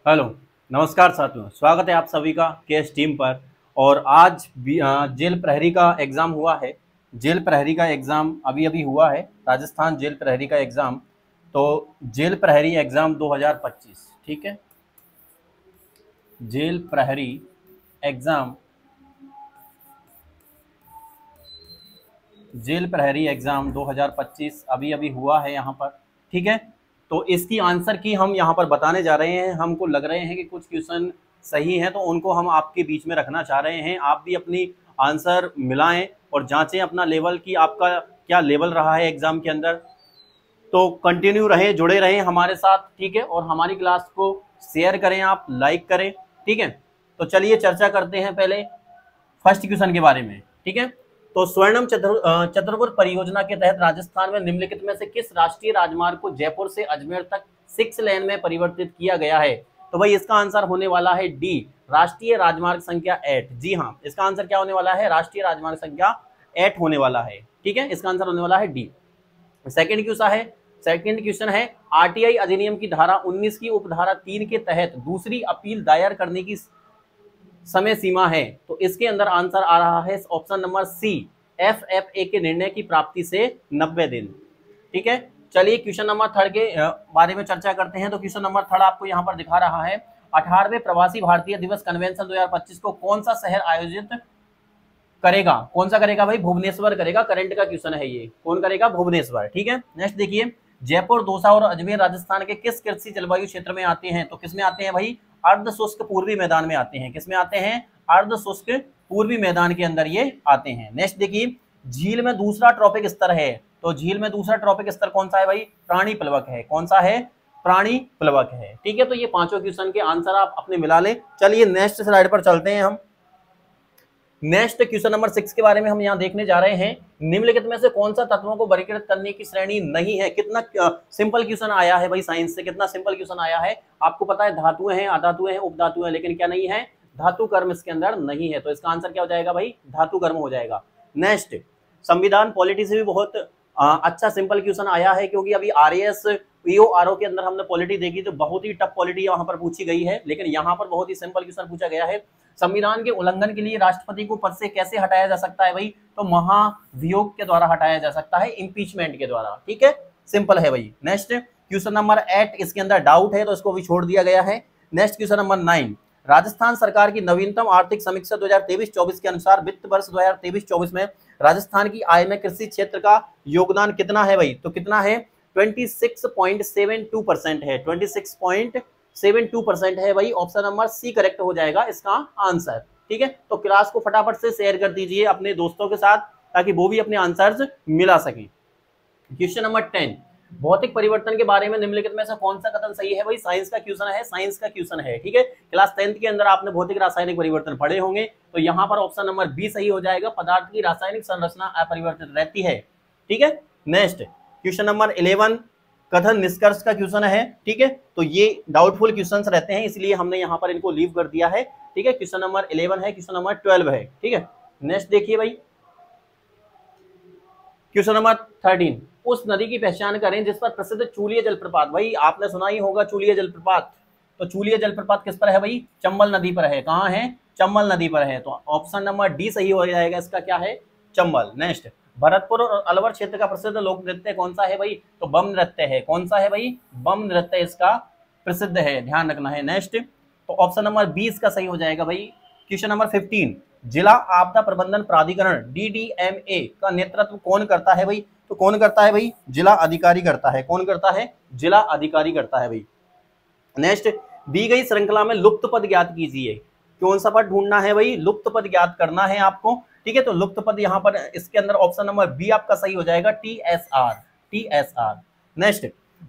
Hello, नमस्कार साथियों। स्वागत है आप सभी का केएस टीम पर। और आज जेल प्रहरी का एग्ज़ाम हुआ है। जेल प्रहरी का एग्ज़ाम अभी अभी हुआ है, राजस्थान जेल प्रहरी का एग्ज़ाम। तो जेल प्रहरी एग्ज़ाम 2025, ठीक है। जेल प्रहरी एग्ज़ाम, जेल प्रहरी एग्ज़ाम 2025 अभी अभी हुआ है यहाँ पर, ठीक है। तो इसकी आंसर की हम यहाँ पर बताने जा रहे हैं। हमको लग रहे हैं कि कुछ क्वेश्चन सही हैं, तो उनको हम आपके बीच में रखना चाह रहे हैं। आप भी अपनी आंसर मिलाएं और जांचें अपना लेवल कि आपका क्या लेवल रहा है एग्ज़ाम के अंदर। तो कंटिन्यू रहें, जुड़े रहें हमारे साथ, ठीक है। और हमारी क्लास को शेयर करें, आप लाइक करें, ठीक है। तो चलिए चर्चा करते हैं पहले फर्स्ट क्वेश्चन के बारे में, ठीक है। तो स्वर्णम चतुर्भुज परियोजना के तहत राजस्थान में निम्नलिखित में से किस राष्ट्रीय राजमार्ग को जयपुर से अजमेर तक 6 लेन में परिवर्तित किया गया है? तो भाई इसका आंसर होने वाला है डी, राष्ट्रीय राजमार्ग संख्या 8। जी हाँ, इसका आंसर क्या होने वाला है? राष्ट्रीय राजमार्ग संख्या 8 होने वाला है, ठीक है। इसका आंसर होने वाला है डी। सेकंड क्वेश्चन है आरटीआई अधिनियम की धारा 19 की उपधारा 3 के तहत दूसरी अपील दायर करने की समय सीमा है। तो इसके अंदर आंसर आ रहा है ऑप्शन नंबर सी, एफएफए के निर्णय की प्राप्ति से 90 दिन, ठीक है। चलिए क्वेश्चन नंबर 3 के बारे में चर्चा करते हैं। तो क्वेश्चन नंबर 3 आपको यहाँ पर दिखा रहा है 18वें प्रवासी भारतीय दिवस कन्वेंशन 2025 को कौन सा शहर आयोजित करेगा? कौन सा करेगा भाई? भुवनेश्वर करेगा। करंट का क्वेश्चन है ये, कौन करेगा? भुवनेश्वर, ठीक है। नेक्स्ट देखिए, जयपुर, दौसा और अजमेर राजस्थान के किस कृषि जलवायु क्षेत्र में आते हैं? तो किसमें आते हैं भाई? अर्ध शुष्क पूर्वी मैदान में आते हैं। किसमें आते हैं? अर्ध शुष्क पूर्वी मैदान के अंदर ये आते हैं। नेक्स्ट देखिए, झील में दूसरा ट्रॉपिक स्तर है। तो झील में दूसरा ट्रॉपिक स्तर कौन सा है भाई? प्राणी प्लवक है। कौन सा है? प्राणी प्लवक है, ठीक है। तो ये पांचों क्वेश्चन के आंसर आप अपने मिला लें। चलिए नेक्स्ट स्लाइड पर चलते हैं हम। नेक्स्ट क्वेश्चन नंबर 6 के बारे में हम यहाँ देखने जा रहे हैं। निम्नलिखित में से कौन सा तत्वों को वर्गीकृत करने की श्रेणी नहीं है? कितना सिंपल क्वेश्चन आया है भाई साइंस से, कितना सिंपल क्वेश्चन आया है। आपको पता है धातुएं हैं, अधातुएं हैं, उपधातुएं हैं, लेकिन क्या नहीं है? धातु कर्म इसके अंदर नहीं है। तो इसका आंसर क्या हो जाएगा भाई? धातु कर्म हो जाएगा। नेक्स्ट, संविधान पॉलिटी से भी बहुत अच्छा सिंपल क्वेश्चन आया है, क्योंकि अभी आरएएस ईओआरओ के अंदर हमने पॉलिटी देखी तो बहुत ही टफ पॉलिटी वहां पर पूछी गई है, लेकिन यहाँ पर बहुत ही सिंपल क्वेश्चन पूछा गया है। संविधान के उल्लंघन के लिए राष्ट्रपति को पद से कैसे हटाया जा सकता है भाई? तो महाभियोग के द्वारा हटाया जा सकता है, इम्पीचमेंट के द्वारा, ठीक है। सिंपल है भाई। नेक्स्ट क्वेश्चन नंबर 8, इसके अंदर डाउट है तो इसको भी छोड़ दिया गया है। नेक्स्ट क्वेश्चन नंबर 9, राजस्थान सरकार की नवीनतम आर्थिक समीक्षा 2023-24 के अनुसार वित्त वर्ष 2023-24 में राजस्थान की आय में कृषि क्षेत्र का योगदान कितना है भाई? तो कितना है? 26.72% है। 26.72% है भाई। ऑप्शन नंबर सी करेक्ट हो जाएगा इसका आंसर, ठीक है। तो क्लास को फटाफट से शेयर कर दीजिए अपने दोस्तों के साथ, ताकि वो भी अपने आंसर्स मिला सकें। क्वेश्चन नंबर 10, भौतिक परिवर्तन के बारे में निम्नलिखित में से कौन सा कथन सही है भाई? साइंस का क्वेश्चन है, साइंस का क्वेश्चन है, ठीक है। क्लास 10th के अंदर आपने भौतिक रासायनिक परिवर्तन पढ़े होंगे, तो यहाँ पर ऑप्शन नंबर बी सही हो जाएगा। पदार्थ की रासायनिक संरचना अपरिवर्तित रहती है, ठीक है। नेक्स्ट क्वेश्चन नंबर 11, कथन निष्कर्ष का क्वेश्चन है, ठीक है। तो ये डाउटफुल क्वेश्चंस रहते हैं, इसलिए हमने यहाँ पर इनको लीव कर दिया है, ठीक है। क्वेश्चन नंबर 11 है, क्वेश्चन नंबर 12 है, ठीक है। नेक्स्ट देखिए भाई, क्वेश्चन नंबर 13, उस नदी की पहचान करें जिस पर प्रसिद्ध चूलिया जलप्रपात। भाई आपने सुना ही होगा चूलिया जलप्रपात। तो चूलिया जलप्रपात किस पर है भाई? चंबल नदी पर है। कहाँ है? चंबल नदी पर है। तो ऑप्शन नंबर डी सही हो जाएगा, इसका क्या है? चंबल। नेक्स्ट, भरतपुर और अलवर क्षेत्र का प्रसिद्ध लोक नृत्य कौन सा है भाई? तो बम नृत्य है। कौन सा है भाई? बम नृत्य इसका प्रसिद्ध है, ध्यान रखना है। नेक्स्ट, तो ऑप्शन नंबर 20 का सही हो जाएगा भाई। क्वेश्चन नंबर 15, जिला आपदा प्रबंधन प्राधिकरण डीडीएमए का नेतृत्व कौन करता है भाई? तो कौन करता है भाई? जिला अधिकारी करता है। कौन करता है? जिला अधिकारी करता है भाई। नेक्स्ट, दी गई श्रृंखला में लुप्त पद ज्ञात कीजिए। कौन सा पद ढूंढना है भाई? लुप्त पद ज्ञात करना है आपको, ठीक है। तो लुप्त पद यहाँ पर इसके अंदर ऑप्शन नंबर बी आपका सही हो जाएगा, टीएसआर, टीएसआर। नेक्स्ट,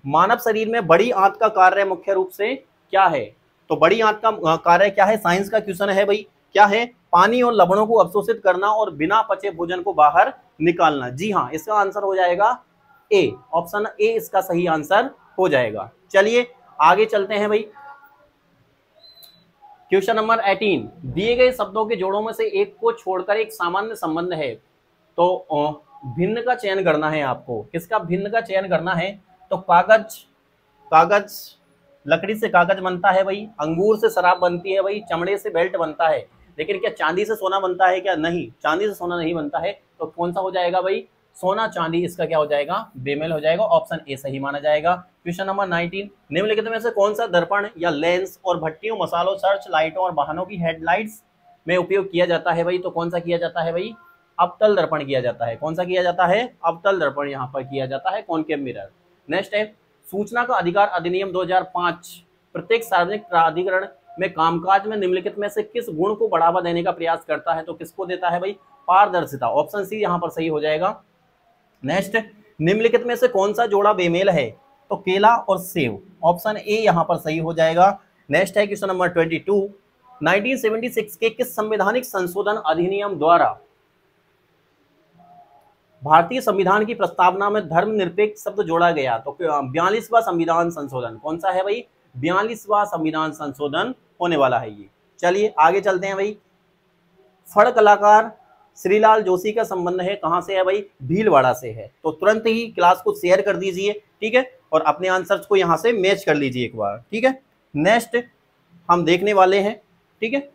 मानव शरीर में बड़ी आंत का कार्य मुख्य रूप से क्या है? तो बड़ी आंत का कार्य क्या है? साइंस का क्वेश्चन है भाई। क्या है? पानी और लवणों को अवशोषित करना और बिना पचे भोजन को बाहर निकालना। जी हाँ, इसका आंसर हो जाएगा ए, ऑप्शन ए इसका सही आंसर हो जाएगा। चलिए आगे चलते हैं भाई। क्वेश्चन नंबर 18, दिए गए शब्दों के जोड़ों में से एक को छोड़कर एक सामान्य संबंध है, तो भिन्न का चयन करना है आपको। किसका भिन्न का चयन करना है? तो कागज, कागज लकड़ी से कागज बनता है भाई, अंगूर से शराब बनती है भाई, चमड़े से बेल्ट बनता है, लेकिन क्या चांदी से सोना बनता है क्या? नहीं, चांदी से सोना नहीं बनता है। तो कौन सा हो जाएगा भाई? सोना चांदी, इसका क्या हो जाएगा? बेमेल हो जाएगा। ऑप्शन ए सही माना जाएगा। क्वेश्चन नंबर 19, निम्नलिखित में से कौन सा दर्पण या लेंस और भट्टियों, मसालों, सर्च लाइटों और वाहनों की हेडलाइट्स में उपयोग किया जाता है भाई? तो कौन सा किया जाता है भाई? अवतल दर्पण किया जाता है। कौन सा किया जाता है? अवतल दर्पण यहाँ पर किया जाता है, कॉनकेव मिरर। नेक्स्ट है, सूचना का अधिकार अधिनियम 2005 प्रत्येक सार्वजनिक प्राधिकरण में कामकाज में निम्नलिखित में से किस गुण को बढ़ावा देने का प्रयास करता है? तो किसको देता है भाई? पारदर्शिता। ऑप्शन सी यहाँ पर सही हो जाएगा। नेक्स्ट, निम्नलिखित में से कौन सा जोड़ा बेमेल है? तो केला और सेब। ऑप्शन ए यहाँ पर सही हो जाएगा। नेक्स्ट है क्वेश्चन नंबर 22, 1976 के किस संवैधानिक संशोधन अधिनियम द्वारा भारतीय संविधान की प्रस्तावना में धर्मनिरपेक्ष शब्द जोड़ा गया? तो 42वां संविधान संशोधन। कौन सा है भाई? 42वां संविधान संशोधन होने वाला है ये। चलिए आगे चलते हैं भाई। फड़ कलाकार श्रीलाल जोशी का संबंध है कहां से है भाई? भीलवाड़ा से है। तो तुरंत ही क्लास को शेयर कर दीजिए, ठीक है, और अपने आंसर्स को यहां से मैच कर लीजिए एक बार, ठीक है। नेक्स्ट हम देखने वाले हैं, ठीक है।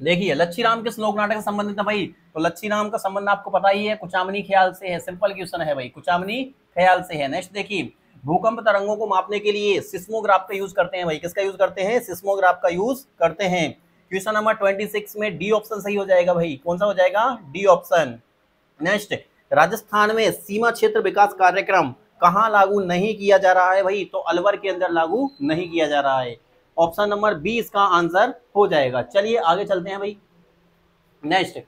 देखिए लच्छी राम किस लोक नाटक से संबंधित है भाई? तो लच्छी राम का संबंध आपको पता ही है, कुचामनी ख्याल से है। सिंपल क्वेश्चन है भाई, कुचामनी ख्याल से है। नेक्स्ट देखिए, भूकंप तरंगों को मापने के लिए सिस्मोग्राफ का यूज करते हैं भाई। किसका यूज करते हैं? सिस्मोग्राफ का यूज करते हैं। क्वेश्चन नंबर 26 में डी ऑप्शन सही हो जाएगा भाई। कौन सा हो जाएगा? D option. नेक्स्ट, राजस्थान में सीमा क्षेत्र विकास कार्यक्रम कहां लागू नहीं किया जा रहा है भाई? तो अलवर के अंदर लागू नहीं किया जा रहा है। ऑप्शन नंबर बी इसका आंसर हो जाएगा। चलिए आगे चलते हैं भाई। नेक्स्ट,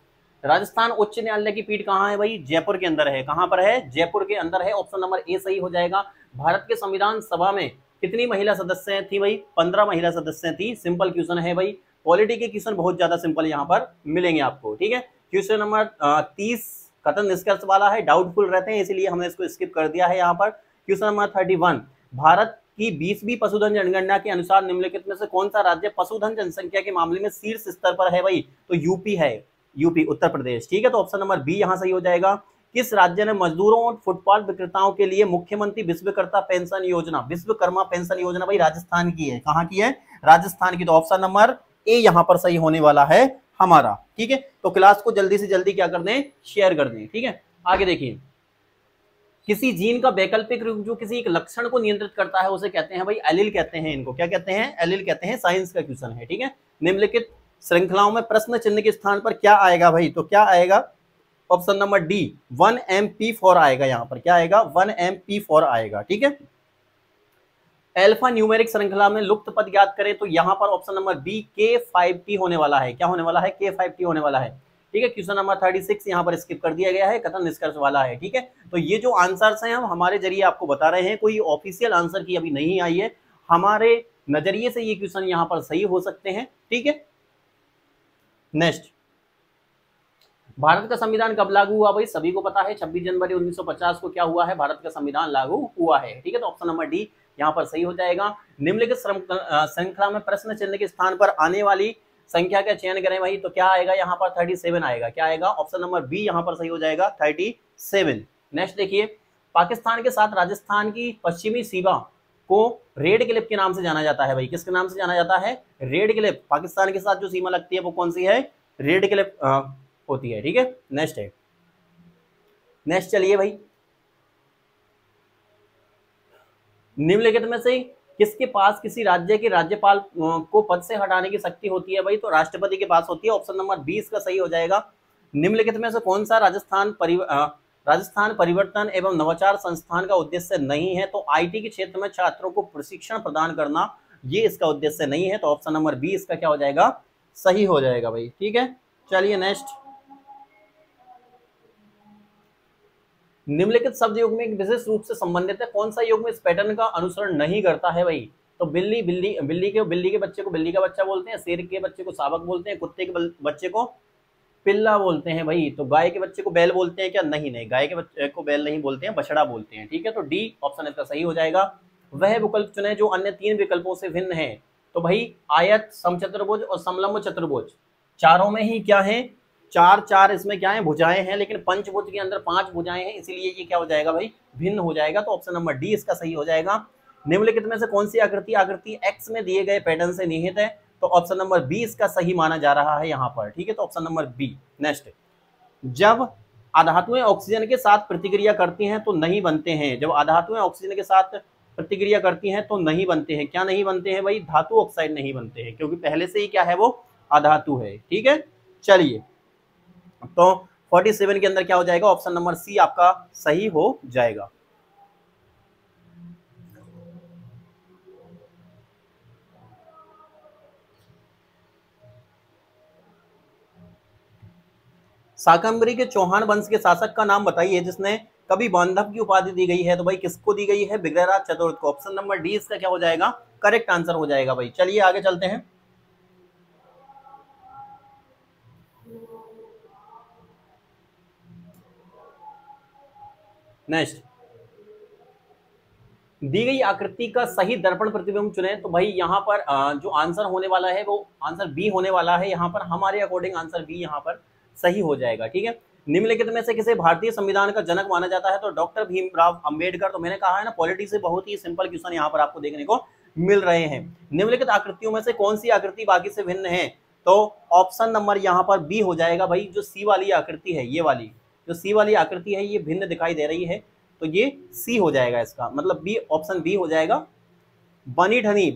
राजस्थान उच्च न्यायालय की पीठ कहां है भाई? जयपुर के अंदर है। कहां पर है? जयपुर के अंदर है। ऑप्शन नंबर ए सही हो जाएगा। भारत के संविधान सभा में कितनी महिला सदस्य थी भाई? 15 महिला सदस्य थी। सिंपल क्वेश्चन है भाई। पॉलिटी के क्वेश्चन बहुत ज्यादा सिंपल यहाँ पर मिलेंगे आपको, ठीक है। क्वेश्चन नंबर 30 कथन निष्कर्ष वाला है, डाउटफुल रहते हैं इसलिए हमने इसको स्किप कर दिया है यहाँ पर। क्वेश्चन नंबर 31, भारत की 20वीं पशुधन जनगणना के अनुसार निम्नलिखित में से कौन सा राज्य पशुधन जनसंख्या के मामले में शीर्ष स्तर पर है भाई? तो यूपी है, यूपी उत्तर प्रदेश, ठीक है। तो ऑप्शन नंबर बी यहाँ सही हो जाएगा। किस राज्य ने मजदूरों और फुटपाथ विक्रेताओं के लिए मुख्यमंत्री विश्वकर्मा पेंशन योजना, विश्वकर्मा पेंशन योजना भाई राजस्थान की है। कहाँ की है? राजस्थान की। तो ऑप्शन नंबर ए यहाँ पर सही होने वाला है हमारा, ठीक है। तो क्लास को जल्दी से जल्दी क्या कर दें? शेयर कर दें, ठीक है। आगे देखिए, किसी जीन का वैकल्पिक रूप जो किसी एक लक्षण को नियंत्रित करता है उसे कहते हैं भाई एलील कहते हैं। इनको क्या कहते हैं? एलील कहते हैं। साइंस का क्वेश्चन है, ठीक है। निम्नलिखित श्रृंखलाओं में प्रश्न चिन्ह के स्थान पर क्या आएगा भाई? तो क्या आएगा? ऑप्शन नंबर डी 1MP4 आएगा। यहाँ पर क्या आएगा? 1MP4 आएगा, ठीक है। अल्फा न्यूमेरिक श्रृंखला में लुप्त पद ज्ञात करें तो यहाँ पर ऑप्शन नंबर बी K5T होने वाला है। क्या होने वाला है? K5T होने वाला है, ठीक है। क्वेश्चन नंबर 36 यहाँ पर स्किप कर दिया गया है, कथन निष्कर्ष वाला है, ठीक है। तो ये जो आंसर्स हैं हम हमारे जरिए आपको बता रहे हैं, कोई ऑफिशियल आंसर की अभी नहीं आई है, हमारे नजरिए से ये क्वेश्चन यहाँ पर सही हो सकते हैं, ठीक है। नेक्स्ट, भारत का संविधान कब लागू हुआ भाई? सभी को पता है 26 जनवरी 1950 को क्या हुआ है? भारत का संविधान लागू हुआ है, ठीक है। तो ऑप्शन नंबर डी यहाँ पर सही हो जाएगा। निम्नलिखित श्रृंखला में प्रश्न चिन्ह के स्थान पर आने वाली संख्या का चयन करें भाई। तो क्या आएगा यहाँ पर? 37 आएगा। क्या आएगा? ऑप्शन नंबर बी यहाँ पर सही हो जाएगा, 37। नेक्स्ट देखिए, पाकिस्तान के साथ राजस्थान की पश्चिमी सीमा को रेड क्लिफ के नाम से जाना जाता है भाई। किसके नाम से जाना जाता है? Red Cliff. पाकिस्तान के साथ जो सीमा लगती है वो कौन सी है? रेड क्लिफ होती है, ठीक है। नेक्स्ट है, नेक्स्ट चलिए भाई, निम्नलिखित में से किसके पास किसी राज्य के राज्यपाल को पद से हटाने की शक्ति होती है भाई? तो राष्ट्रपति के पास होती है। ऑप्शन नंबर 20 का सही हो जाएगा। निम्नलिखित में से कौन सा राजस्थान परिवर्तन एवं नवाचार संस्थान का उद्देश्य नहीं है? तो आईटी के क्षेत्र में छात्रों को प्रशिक्षण प्रदान करना, ये इसका उद्देश्य नहीं है। तो ऑप्शन नंबर 20 इसका क्या हो जाएगा? सही हो जाएगा भाई, ठीक है। चलिए नेक्स्ट, निम्नलिखित शब्द युग में एक विशेष रूप से संबंधित है। कौन सा युग में इस पैटर्न का अनुसरण नहीं करता है भाई? तो बिल्ली बिल्ली के बच्चे को बिल्ली का बच्चा बोलते हैं, शेर के बच्चे को शावक बोलते हैं, कुत्ते के बच्चे को पिल्ला बोलते हैं भाई। तो गाय के बच्चे को बैल बोलते हैं क्या? नहीं नहीं, गाय के बच्चे को बैल नहीं बोलते हैं, बछड़ा बोलते हैं, ठीक है। तो डी ऑप्शन इसका सही हो जाएगा। वह विकल्प चुने जो अन्य 3 विकल्पों से भिन्न है। तो भाई आयत, समचतुर्भुज और समलंब चतुर्भुज, चारों में ही क्या है, 4 इसमें क्या है, भुजाएं हैं, लेकिन पंचभुज के अंदर 5 भुजाएं हैं, इसीलिए ये क्या हो जाएगा भाई, भिन्न हो जाएगा। तो ऑप्शन नंबर डी इसका सही हो जाएगा। निम्नलिखित में से कौन सी आकृति एक्स में दिए गए पैटर्न से निहित है? तो ऑप्शन नंबर बी इसका सही माना जा रहा है यहाँ पर, ठीक है। तो ऑप्शन नंबर बी। नेक्स्ट, जब अधातुएं ऑक्सीजन के साथ प्रतिक्रिया करती हैं तो नहीं बनते हैं। जब अधातुएं ऑक्सीजन के साथ प्रतिक्रिया करती हैं तो नहीं बनते हैं। क्या नहीं बनते हैं भाई? धातु ऑक्साइड नहीं बनते हैं, क्योंकि पहले से ही क्या है, वो अधातु है, ठीक है। चलिए, तो 47 के अंदर क्या हो जाएगा, ऑप्शन नंबर सी आपका सही हो जाएगा। शाकंभरी के चौहान वंश के शासक का नाम बताइए जिसने कभी बांधव की उपाधि दी गई है। तो भाई किसको दी गई है? बिग्रहराज चतुर्थ को। ऑप्शन नंबर डी इसका क्या हो जाएगा, करेक्ट आंसर हो जाएगा भाई। चलिए आगे चलते हैं। नेक्स्ट, दी गई आकृति का सही दर्पण प्रतिबिंब चुने। तो भाई यहाँ पर जो आंसर होने वाला है वो आंसर बी होने वाला है। यहाँ पर हमारे अकॉर्डिंग आंसर बी यहाँ पर सही हो जाएगा, ठीक है। निम्नलिखित में से किसे भारतीय संविधान का जनक माना जाता है? तो डॉक्टर भीमराव अंबेडकर। तो मैंने कहा है ना, पॉलिटी से बहुत ही सिंपल क्वेश्चन यहाँ पर आपको देखने को मिल रहे हैं। निम्नलिखित आकृतियों में से कौन सी आकृति बाकी से भिन्न है? तो ऑप्शन नंबर यहाँ पर बी हो जाएगा भाई। जो सी वाली आकृति है, ये वाली जो सी वाली आकृति है, ये भिन्न दिखाई दे रही है, तो ये सी हो जाएगा इसका, मतलब बी, ऑप्शन बी हो जाएगा। बनी ठनी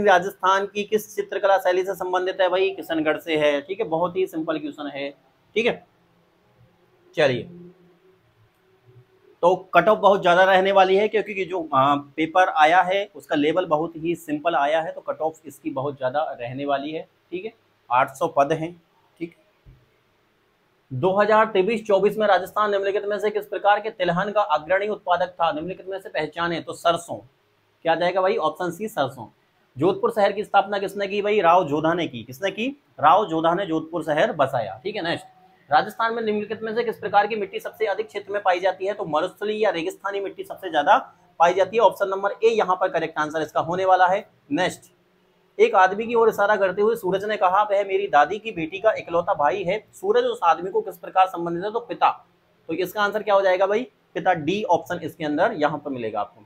राजस्थान की किस चित्रकला शैली से संबंधित है? भाई किशनगढ़ से है, ठीक है। बहुत ही सिंपल क्वेश्चन है, ठीक है। चलिए, तो कट ऑफ बहुत ज्यादा रहने वाली है, क्योंकि जो पेपर आया है उसका लेवल बहुत ही सिंपल आया है, तो कट ऑफ इसकी बहुत ज्यादा रहने वाली है, ठीक है। 800 पद हैं, ठीक। 2023-24 में राजस्थान निम्नलिखित में से किस प्रकार के तिलहन का अग्रणी उत्पादक था? निम्नलिखित में से पहचाने। तो सरसों, क्या जाएगा भाई, ऑप्शन सी सरसों। जोधपुर शहर की स्थापना किसने की? भाई राव जोधा ने की। किसने की? राव जोधा ने जोधपुर शहर बसाया, ठीक है। नेक्स्ट, राजस्थान में निम्नलिखित में से किस प्रकार की मिट्टी सबसे अधिक क्षेत्र में पाई जाती है? तो मरुस्थली या रेगिस्तानी मिट्टी सबसे ज्यादा पाई जाती है। ऑप्शन नंबर ए यहाँ पर करेक्ट आंसर इसका होने वाला है। नेक्स्ट, एक आदमी की ओर इशारा करते हुए सूरज ने कहा, वह मेरी दादी की बेटी का इकलौता भाई है। सूरज उस आदमी को किस प्रकार संबंधित है? तो पिता। तो इसका आंसर क्या हो जाएगा भाई? पिता, डी ऑप्शन इसके अंदर यहाँ पर मिलेगा आपको।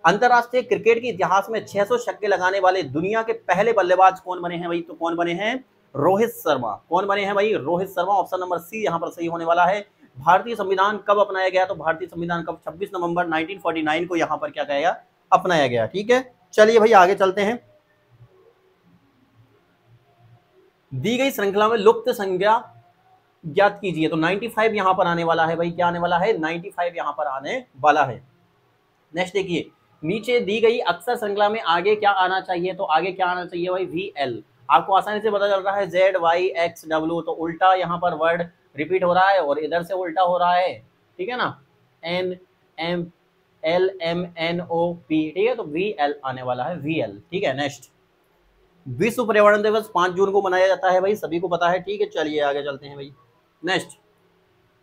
अंतरराष्ट्रीय क्रिकेट के इतिहास में 600 छक्के लगाने वाले दुनिया के पहले बल्लेबाज कौन बने हैं भाई? तो कौन बने हैं? रोहित शर्मा। कौन बने हैं भाई? Rohit Sharma. Option number C यहाँ पर सही होने वाला है। भारतीय संविधान कब अपनाया गया? तो भारतीय संविधान कब? 26 नवंबर 1949 को यहाँ पर क्या गया? अपनाया गया, ठीक है। चलिए भाई आगे चलते हैं। दी गई श्रृंखला में लुप्त संज्ञा ज्ञात कीजिए। तो 95 यहां पर आने वाला है भाई। क्या आने वाला है? 95 यहां पर आने वाला है। नेक्स्ट देखिए, नीचे दी गई अक्षर श्रृंखला में आगे क्या आना चाहिए? तो आगे क्या आना चाहिए भाई? VL। आपको आसानी से पता चल रहा है ZYXW, तो उल्टा यहाँ पर वर्ड रिपीट हो रहा है और इधर से उल्टा हो रहा है, ठीक है ना। NMLMNOP, ठीक है। तो VL आने वाला है, VL, ठीक है। नेक्स्ट, विश्व पर्यावरण दिवस 5 जून को मनाया जाता है भाई, सभी को पता है, ठीक है। चलिए आगे चलते हैं भाई। नेक्स्ट,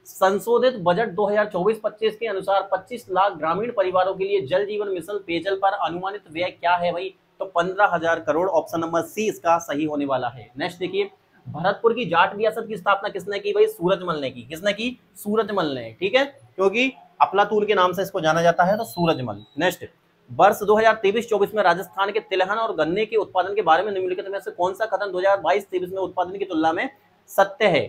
संशोधित बजट 2024-25 के अनुसार 25 लाख ग्रामीण परिवारों के लिए जल जीवन मिशन पेयजल पर अनुमानित व्यय क्या है भाई? तो 15,000 करोड़। ऑप्शन नंबर सी इसका सही होने वाला है। नेक्स्ट देखिए, भरतपुर की जाट रियासत की स्थापना किसने की भाई? सूरजमल ने की। किसने की? सूरजमल ने, ठीक है, क्योंकि अफलातून के नाम से इसको जाना जाता है, तो सूरजमल। नेक्स्ट, वर्ष 2023-24 में राजस्थान के तिलहन और गन्ने के उत्पादन के बारे में निम्नलिखित में से कौन सा कथन 2022-23 में उत्पादन की तुलना में सत्य है?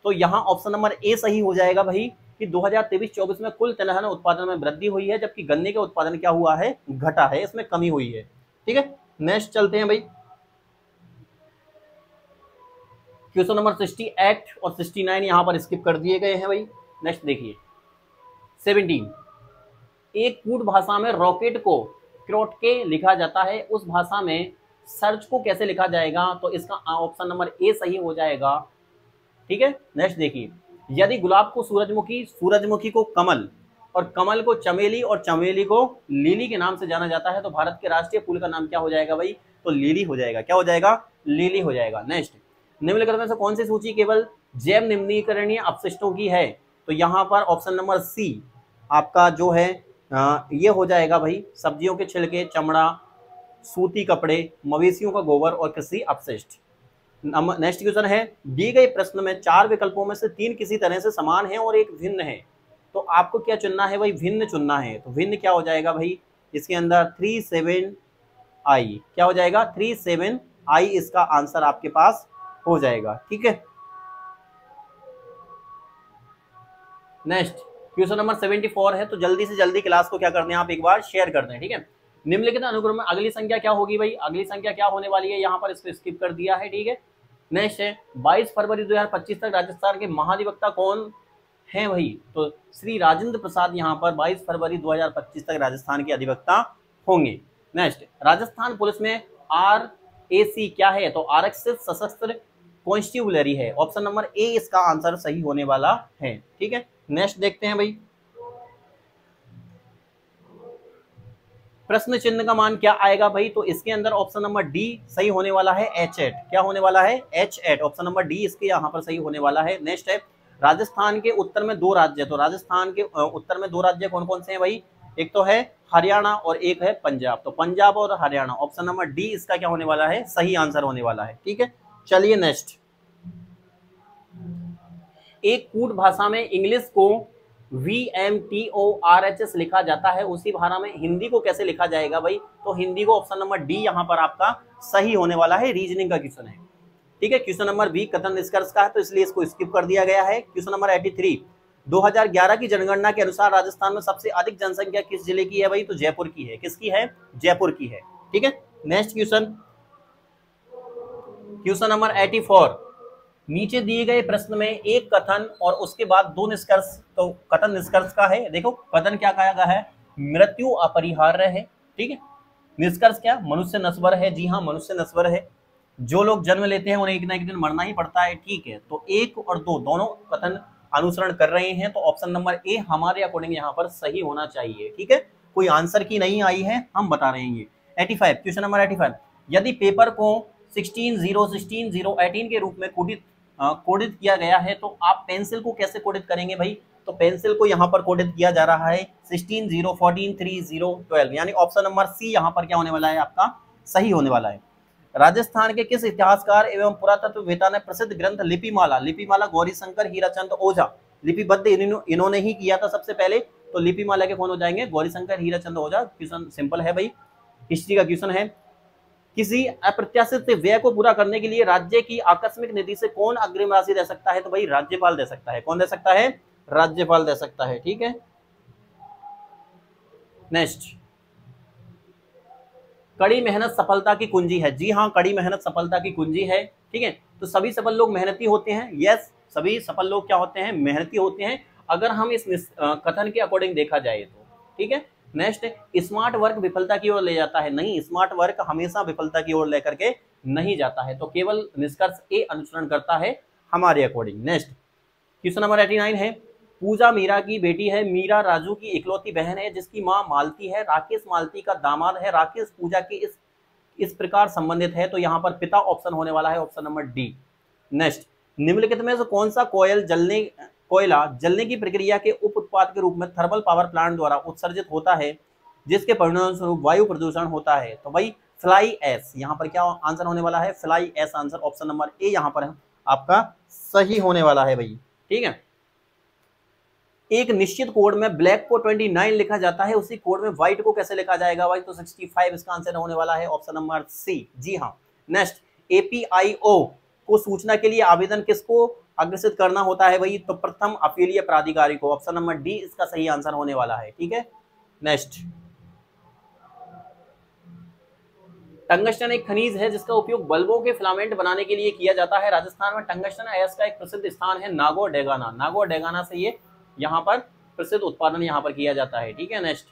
तो यहाँ ऑप्शन नंबर ए सही हो जाएगा भाई कि 2023-24 में कुल तिलहन उत्पादन में वृद्धि हुई है, जबकि गन्ने के उत्पादन क्या हुआ है? घटा है, इसमें कमी हुई है, ठीक है। नेक्स्ट चलते हैं भाई। क्वेश्चन नंबर 68 और 69 यहाँ पर स्किप कर दिए गए हैं भाई। नेक्स्ट देखिए 17, एक कूट भाषा में रॉकेट को क्रोटके लिखा जाता है, उस भाषा में सर्च को कैसे लिखा जाएगा? तो इसका ऑप्शन नंबर ए सही हो जाएगा, ठीक है। नेक्स्ट देखिए, यदि गुलाब को सूरजमुखी, सूरजमुखी को कमल और कमल को चमेली और चमेली को लिली के नाम से जाना जाता है, तो भारत के राष्ट्रीय फूल का नाम क्या हो जाएगा भाई? तो लिली हो जाएगा। क्या हो जाएगा? लिली हो जाएगा। नेक्स्ट, निम्नलिखित में से कौन सी सूची केवल जैव निम्नीकरणीय अपशिष्टों की है? तो यहाँ पर ऑप्शन नंबर सी आपका जो है ये हो जाएगा भाई सब्जियों के छिलके, चमड़ा, सूती कपड़े, मवेशियों का गोबर और कृषि अपशिष्ट। नेक्स्ट क्वेश्चन है, दिए गए प्रश्न में 4 विकल्पों में से 3 किसी तरह से समान है और एक भिन्न है, तो आपको क्या चुनना है भाई? भिन्न चुनना है। तो भिन्न क्या हो जाएगा भाई? इसके अंदर 37I क्या हो जाएगा? 37I इसका आंसर आपके पास हो जाएगा। ठीक है, नेक्स्ट क्वेश्चन नंबर 74 है। तो जल्दी से जल्दी क्लास को क्या करते हैं आप एक बार शेयर करते हैं। ठीक है, निम्नलिखित अनुक्रम में अगली संख्या क्या होगी भाई? अगली संख्या क्या होने वाली है? यहाँ पर इसको स्किप कर दिया है। ठीक है, नेक्स्ट है 22 फरवरी 2025 तक राजस्थान के महाधिवक्ता कौन है भाई? तो श्री राजेंद्र प्रसाद यहाँ पर 22 फरवरी 2025 तक राजस्थान के अधिवक्ता होंगे। नेक्स्ट, राजस्थान पुलिस में RAC क्या है? तो आरक्षित सशस्त्र कॉन्स्टिट्यूबलरी है। ऑप्शन नंबर ए इसका आंसर सही होने वाला है। ठीक है, नेक्स्ट देखते हैं भाई, प्रश्न चिन्ह का मान क्या आएगा भाई? तो इसके अंदर ऑप्शन नंबर डी सही होने वाला है, H8। क्या होने वाला है? H8। ऑप्शन नंबर डी इसके यहाँ पर सही होने वाला है। नेक्स्ट है, राजस्थान के उत्तर में 2 राज्य, तो राजस्थान के उत्तर में 2 राज्य कौन कौन से हैं भाई? एक तो है हरियाणा और एक है पंजाब। तो पंजाब और हरियाणा, ऑप्शन नंबर डी इसका क्या होने वाला है? सही आंसर होने वाला है। ठीक है, चलिए नेक्स्ट, एक कूट भाषा में इंग्लिश को VMTORHS लिखा जाता है, उसी भाषा में हिंदी को कैसे लिखा जाएगा भाई? तो हिंदी को ऑप्शन नंबर डी यहाँ पर आपका सही होने वाला है। रीजनिंग का क्वेश्चन है। ठीक है, क्वेश्चन नंबर बी कथन निष्कर्ष का है, तो इसलिए इसको स्किप कर दिया गया है। क्वेश्चन नंबर 83, 2011 की जनगणना के अनुसार राजस्थान में सबसे अधिक जनसंख्या किस जिले की है भाई? तो जयपुर की है। किसकी है? जयपुर की है। ठीक है, नेक्स्ट क्वेश्चन, क्वेश्चन नंबर 84, नीचे दिए गए प्रश्न में एक कथन और उसके बाद 2 निष्कर्ष। तो कथन निष्कर्ष का है, देखो कथन क्या कहा गया है? मृत्यु अपरिहार्य है। ठीक है, निष्कर्ष क्या? मनुष्य नश्वर है। जी हाँ, मनुष्य नश्वर है। जो लोग जन्म लेते हैं उन्हें एक ना एक दिन मरना ही पड़ता है। ठीक है, तो 1 और 2 दोनों कथन अनुसरण कर रहे हैं, तो ऑप्शन नंबर ए हमारे अकॉर्डिंग यहाँ पर सही होना चाहिए। ठीक है, कोई आंसर की नहीं आई है, हम बता रहे हैं ये। 85, क्वेश्चन नंबर 85, यदि पेपर को 16-0-16-0-18 के रूप में कोडित किया गया है, तो आप पेंसिल को कैसे कोडित करेंगे भाई? तो पेंसिल को यहाँ पर कोडित किया जा रहा है 16-0-14-3-0-12, यानी ऑप्शन नंबर सी यहाँ पर क्या होने वाला है? आपका सही होने वाला है। राजस्थान के किस इतिहासकार एवं पुरातत्ववेत्ता ने प्रसिद्ध ग्रंथ लिपिमाला गौरीशंकर हीराचंद ओझा लिपिबद्ध इन्होंने ही किया था सबसे पहले। तो लिपिमाला के कौन हो जाएंगे? गौरीशंकर हीराचंद ओझा। क्वेश्चन सिंपल है भाई, हिस्ट्री का क्वेश्चन है। किसी अप्रत्याशित व्यय को पूरा करने के लिए राज्य की आकस्मिक निधि से कौन अग्रिम राशि दे सकता है? तो भाई राज्यपाल दे सकता है। कौन दे सकता है? राज्यपाल दे सकता है। ठीक है, नेक्स्ट, कड़ी मेहनत सफलता की कुंजी है। जी हाँ, कड़ी मेहनत सफलता की कुंजी है। ठीक है, तो सभी सफल लोग मेहनती होते हैं। यस, सभी सफल लोग क्या होते हैं? मेहनती होते हैं, अगर हम इस कथन के अकॉर्डिंग देखा जाए तो। ठीक है, नेक्स्ट, स्मार्ट वर्क विफलता की ओर ले जाता है। नहीं, स्मार्ट वर्क हमेशा विफलता की ओर लेकर के नहीं जाता है, तो केवल निष्कर्ष ए अनुसरण करता है हमारे अकॉर्डिंग। नेक्स्ट, क्वेश्चन नंबर 89 है, पूजा मीरा की बेटी है। मीरा राजू की इकलौती बहन है जिसकी मां मालती है। राकेश मालती का दामाद है। राकेश पूजा के इस प्रकार संबंधित है, तो यहाँ पर पिता ऑप्शन होने वाला है, ऑप्शन नंबर डी। नेक्स्ट, निम्नलिखित में से कौन सा कोयला जलने की प्रक्रिया के उप उत्पाद के रूप में थर्मल पावर प्लांट द्वारा उत्सर्जित होता है, जिसके परिणाम स्वरूप वायु प्रदूषण होता है? तो भाई फ्लाई ऐश, यहाँ पर क्या आंसर होने वाला है? Fly ash answer, option number A यहाँ पर आपका सही होने वाला है भाई। ठीक है, एक निश्चित कोड में ब्लैक को 29 लिखा जाता है, उसी कोड में व्हाइट को कैसे लिखा जाएगा भाई? तो 65 इसका आंसर होने वाला है, ऑप्शन नंबर सी। जी हाँ, नेक्स्ट, APIO को सूचना के लिए आवेदन किसको अग्रेसित करना होता है भाई? तो प्रथम अपीलीय प्राधिकारी को, ऑप्शन नंबर डी इसका सही आंसर होने वाला है। ठीक है, नेक्स्ट, टंगस्टन एक खनिज है जिसका उपयोग बल्बों के फिलामेंट बनाने के लिए किया जाता है। राजस्थान में टंगस्टन अयस्क का एक प्रसिद्ध स्थान है नागौर डेगाना। नागौर डेगाना से ये यहाँ पर प्रसिद्ध उत्पादन यहाँ पर किया जाता है। ठीक है, नेक्स्ट,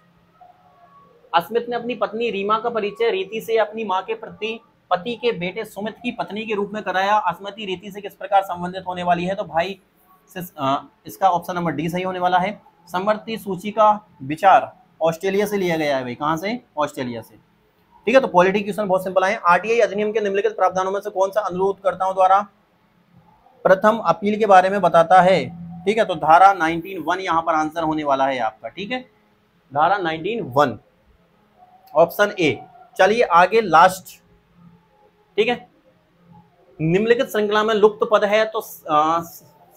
अस्मित ने अपनी पत्नी रीमा का परिचय रीति से अपनी मां के पति के बेटे सुमित की पत्नी के रूप में कराया। अस्मिति रीति से किस प्रकार संबंधित होने वाली है? तो भाई इसका ऑप्शन नंबर डी सही होने वाला है। समवर्ती सूची का विचार ऑस्ट्रेलिया से लिया गया है भाई। कहां से? ऑस्ट्रेलिया से। ठीक है, तो पॉलिटी क्वेश्चन बहुत सिंपल है। आरटीआई अधिनियम के निम्नलिखित प्रावधानों में से कौन सा अनुरोधकर्ताओं द्वारा प्रथम अपील के बारे में बताता है? ठीक है, तो धारा 19(1) यहाँ पर आंसर होने वाला है आपका। ठीक है, धारा 19(1) ऑप्शन ए। चलिए आगे लास्ट, ठीक है। निम्नलिखित श्रृंखला में लुप्त पद है तो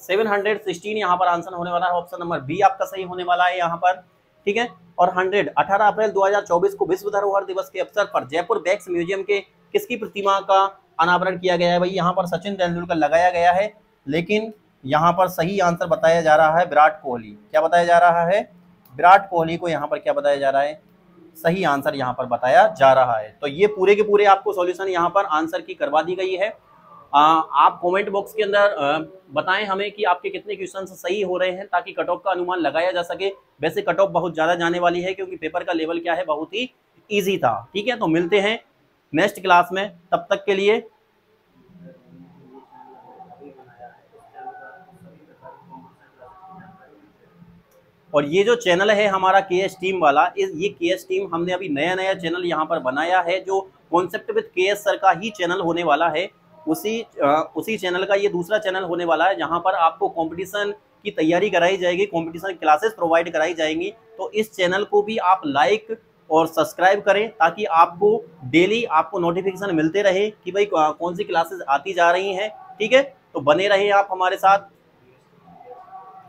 716 यहाँ पर आंसर होने वाला है, ऑप्शन नंबर बी आपका सही होने वाला है यहाँ पर, ठीक है। और 100 18 अप्रैल 2024 को विश्व धरोहर दिवस के अवसर पर जयपुर वैक्स म्यूजियम के किसकी प्रतिमा का अनावरण किया गया है? भाई यहाँ पर सचिन तेंदुलकर लगाया गया है, लेकिन यहाँ पर सही आंसर बताया जा रहा है विराट कोहली। क्या बताया जा रहा है? विराट कोहली को यहाँ पर क्या बताया जा रहा है? सही आंसर यहाँ पर बताया जा रहा है। तो ये पूरे के पूरे आपको सॉल्यूशन यहाँ पर आंसर की करवा दी गई है। आप कमेंट बॉक्स के अंदर बताएं हमें कि आपके कितने क्वेश्चन सही हो रहे हैं, ताकि कट ऑफ का अनुमान लगाया जा सके। वैसे कट ऑफ बहुत ज़्यादा जाने वाली है, क्योंकि पेपर का लेवल क्या है, बहुत ही ईजी था, ठीक है। तो मिलते हैं नेक्स्ट क्लास में, तब तक के लिए और ये जो चैनल है हमारा KS टीम वाला, ये KS टीम हमने अभी नया चैनल यहाँ पर बनाया है, जो कॉन्सेप्ट विद KS सर का ही चैनल होने वाला है। उसी चैनल का ये दूसरा चैनल होने वाला है, जहाँ पर आपको कंपटीशन की तैयारी कराई जाएगी, कंपटीशन क्लासेस प्रोवाइड कराई जाएंगी। तो इस चैनल को भी आप लाइक और सब्सक्राइब करें, ताकि आपको डेली आपको नोटिफिकेशन मिलते रहे कि भाई कौन सी क्लासेस आती जा रही हैं, ठीक है। तो बने रहे आप हमारे साथ।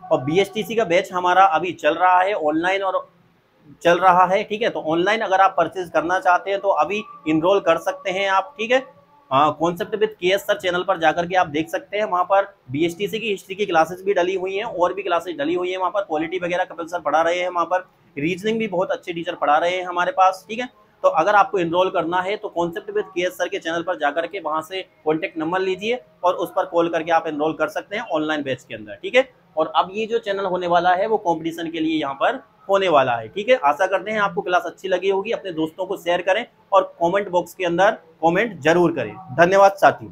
और BSTC का बैच हमारा अभी चल रहा है, ऑनलाइन और चल रहा है, ठीक है। तो ऑनलाइन अगर आप परचेज करना चाहते हैं तो अभी इनरोल कर सकते हैं आप, ठीक है। Concept with KS sir channel पर जाकर के आप देख सकते हैं, वहाँ पर BSTC की हिस्ट्री की क्लासेस भी डली हुई हैं, और भी क्लासेस डली हुई हैं वहाँ पर। पॉलिटी वगैरह कपिल सर पढ़ा रहे हैं वहाँ पर, रीजनिंग भी बहुत अच्छे टीचर पढ़ा रहे हैं हमारे पास, ठीक है। तो अगर आपको इनरोल करना है तो कॉन्सेप्ट विद KS सर के चैनल पर जाकर के वहाँ से कॉन्टैक्ट नंबर लीजिए और उस पर कॉल करके आप इनरोल कर सकते हैं ऑनलाइन बैच के अंदर, ठीक है। और अब ये जो चैनल होने वाला है वो कंपटीशन के लिए यहाँ पर होने वाला है, ठीक है। आशा करते हैं आपको क्लास अच्छी लगी होगी। अपने दोस्तों को शेयर करें और कमेंट बॉक्स के अंदर कमेंट जरूर करें। धन्यवाद साथियों।